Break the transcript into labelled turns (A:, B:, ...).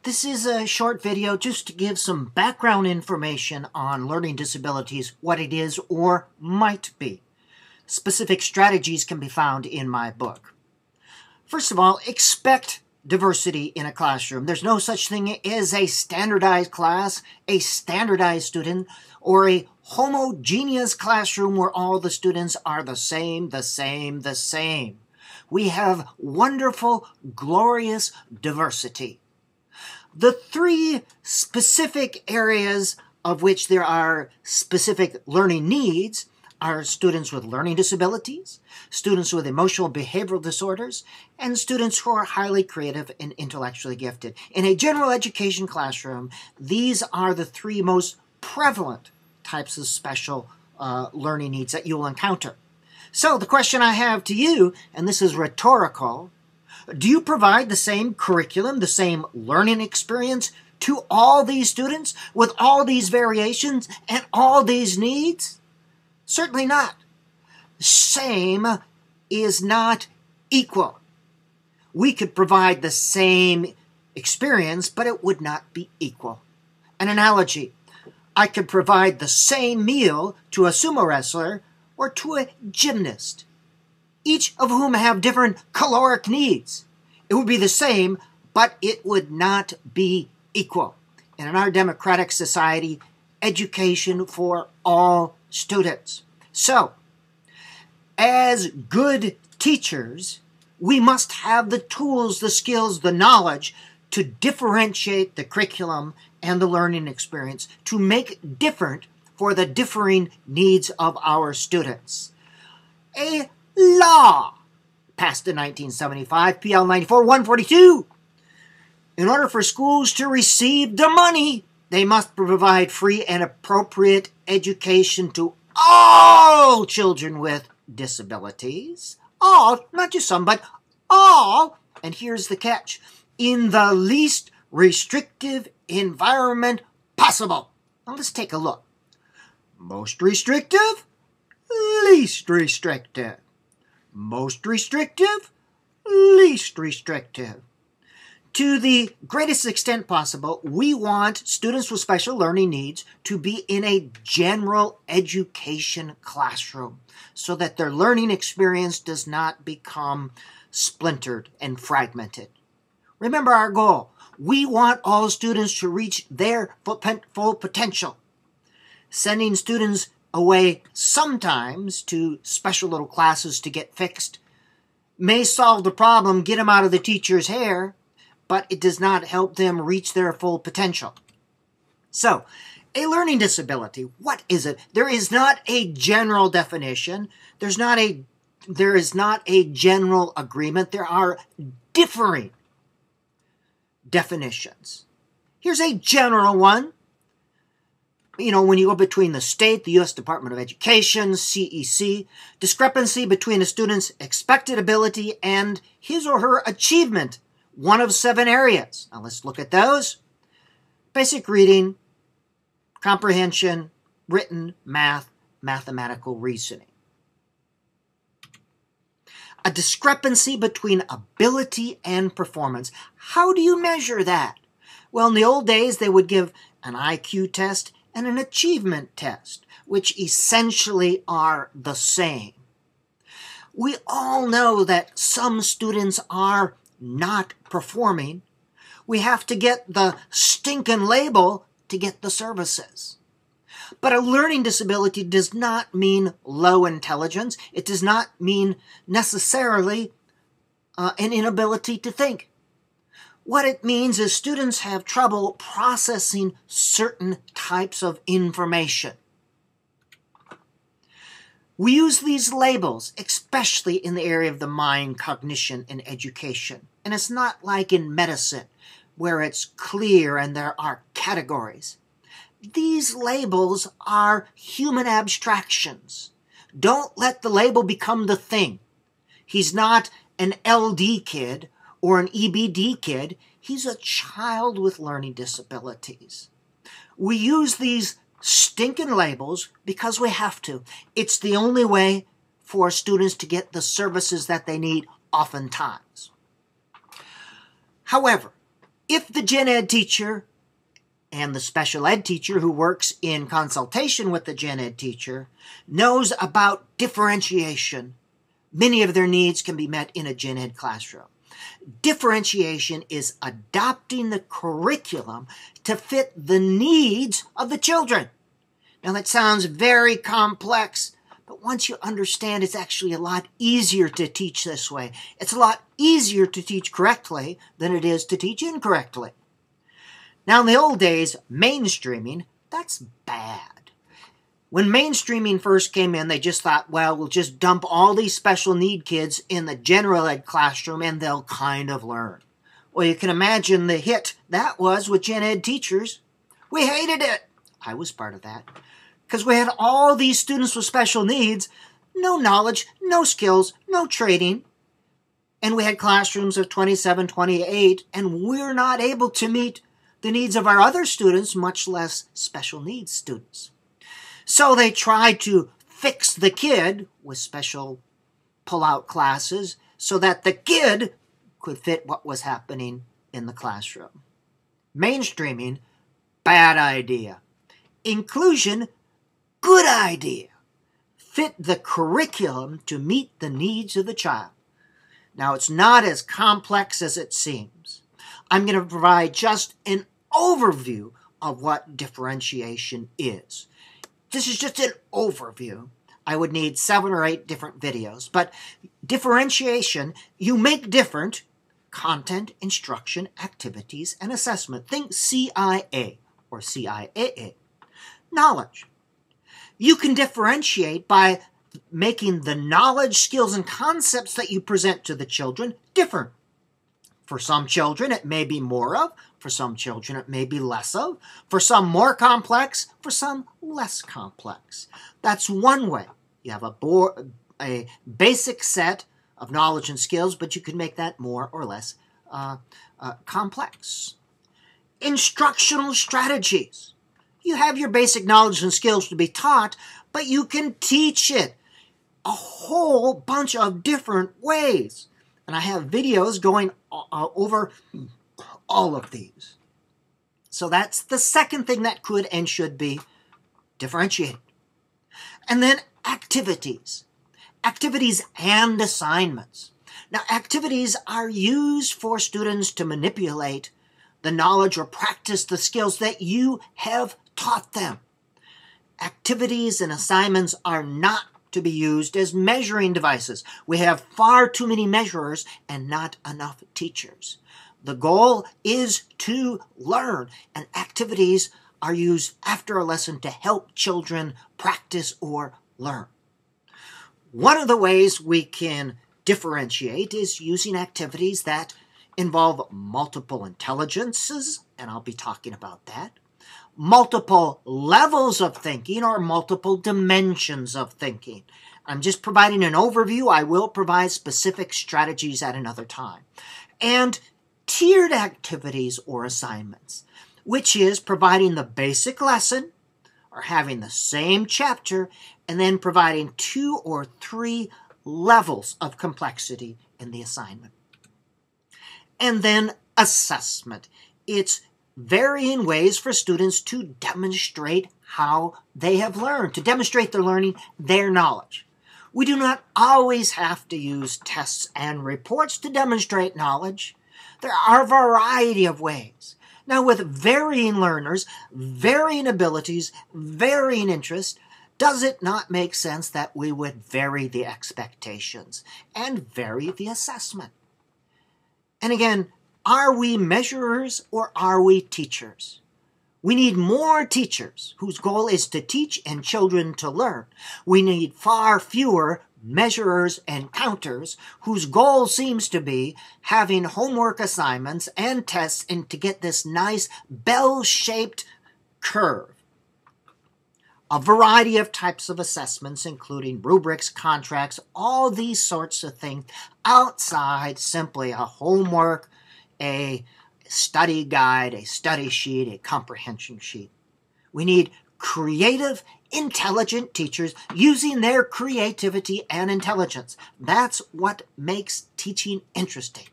A: This is a short video just to give some background information on learning disabilities, what it is or might be. Specific strategies can be found in my book. First of all, expect diversity in a classroom. There's no such thing as a standardized class, a standardized student, or a homogeneous classroom where all the students are the same. We have wonderful, glorious diversity. The three specific areas of which there are specific learning needs are students with learning disabilities, students with emotional behavioral disorders, and students who are highly creative and intellectually gifted. In a general education classroom, these are the three most prevalent types of special learning needs that you will encounter. So the question I have to you, and this is rhetorical, do you provide the same curriculum, the same learning experience to all these students with all these variations and all these needs? Certainly not. Same is not equal. We could provide the same experience, but it would not be equal. An analogy, I could provide the same meal to a sumo wrestler or to a gymnast, each of whom have different caloric needs. It would be the same, but it would not be equal. And in our democratic society, education for all students. So, as good teachers, we must have the tools, the skills, the knowledge to differentiate the curriculum and the learning experience, to make different for the differing needs of our students. A law passed in 1975, PL 94-142. In order for schools to receive the money, they must provide free and appropriate education to all children with disabilities. All, not just some, but all. And here's the catch. In the least restrictive environment possible. Now let's take a look. Most restrictive, least restrictive. Most restrictive, least restrictive. To the greatest extent possible, we want students with special learning needs to be in a general education classroom so that their learning experience does not become splintered and fragmented. Remember our goal. We want all students to reach their full potential. Sending students away sometimes to special little classes to get fixed may solve the problem, get them out of the teacher's hair, but it does not help them reach their full potential. So, a learning disability, what is it? There is not a general definition. There is not a general agreement. There are differing definitions. Here's a general one. You know, when you go between the state, the U.S. Department of Education, CEC, discrepancy between a student's expected ability and his or her achievement, one of 7 areas. Now let's look at those. Basic reading, comprehension, written, math, mathematical reasoning. A discrepancy between ability and performance. How do you measure that? Well, in the old days, they would give an IQ test and an achievement test, which essentially are the same. We all know that some students are not performing. We have to get the stinking label to get the services. But a learning disability does not mean low intelligence. It does not mean necessarily an inability to think. What it means is students have trouble processing certain types of information. We use these labels, especially in the area of the mind, cognition, and education. And it's not like in medicine, where it's clear and there are categories. These labels are human abstractions. Don't let the label become the thing. He's not an LD kid or an EBD kid. He's a child with learning disabilities. We use these stinking labels because we have to. It's the only way for students to get the services that they need oftentimes. However, If the gen ed teacher and the special ed teacher who works in consultation with the gen ed teacher knows about differentiation, many of their needs can be met in a gen ed classroom. Differentiation is adopting the curriculum to fit the needs of the children. Now that sounds very complex, but once you understand, it's actually a lot easier to teach this way. It's a lot easier to teach correctly than it is to teach incorrectly. Now in the old days, mainstreaming, that's bad. When mainstreaming first came in, they just thought, well, we'll just dump all these special need kids in the general ed classroom and they'll kind of learn. Well, you can imagine the hit that was with gen ed teachers. We hated it. I was part of that. Because we had all these students with special needs, no knowledge, no skills, no training. And we had classrooms of 27, 28, and we're not able to meet the needs of our other students, much less special needs students. So they tried to fix the kid with special pull-out classes so that the kid could fit what was happening in the classroom. Mainstreaming, bad idea. Inclusion, good idea. Fit the curriculum to meet the needs of the child. Now, it's not as complex as it seems. I'm going to provide just an overview of what differentiation is. This is just an overview. I would need 7 or 8 different videos. But differentiation, you make different content, instruction, activities, and assessment. Think CIA or CIAA. Knowledge. You can differentiate by making the knowledge, skills, and concepts that you present to the children different. For some children, it may be more of. For some children, it may be less of. For some, more complex. For some, less complex. That's one way. You have a basic set of knowledge and skills, but you can make that more or less complex. Instructional strategies. You have your basic knowledge and skills to be taught, but you can teach it a whole bunch of different ways. And I have videos going over all of these. So that's the second thing that could and should be differentiated. And then activities. Activities and assignments. Now, activities are used for students to manipulate the knowledge or practice the skills that you have taught them. Activities and assignments are not to be used as measuring devices. We have far too many measurers and not enough teachers. The goal is to learn, and activities are used after a lesson to help children practice or learn. One of the ways we can differentiate is using activities that involve multiple intelligences, and I'll be talking about that, multiple levels of thinking or multiple dimensions of thinking. I'm just providing an overview. I will provide specific strategies at another time. And tiered activities or assignments, which is providing the basic lesson or having the same chapter and then providing 2 or 3 levels of complexity in the assignment. And then assessment. It's varying ways for students to demonstrate how they have learned, to demonstrate their learning, their knowledge. We do not always have to use tests and reports to demonstrate knowledge. There are a variety of ways. Now, with varying learners, varying abilities, varying interests, does it not make sense that we would vary the expectations and vary the assessment? And again, are we measurers or are we teachers? We need more teachers whose goal is to teach and children to learn. We need far fewer measurers and counters whose goal seems to be having homework assignments and tests and to get this nice bell-shaped curve. A variety of types of assessments, including rubrics, contracts, all these sorts of things outside simply a homework, a study guide, a study sheet, a comprehension sheet. We need creative, intelligent teachers using their creativity and intelligence. That's what makes teaching interesting.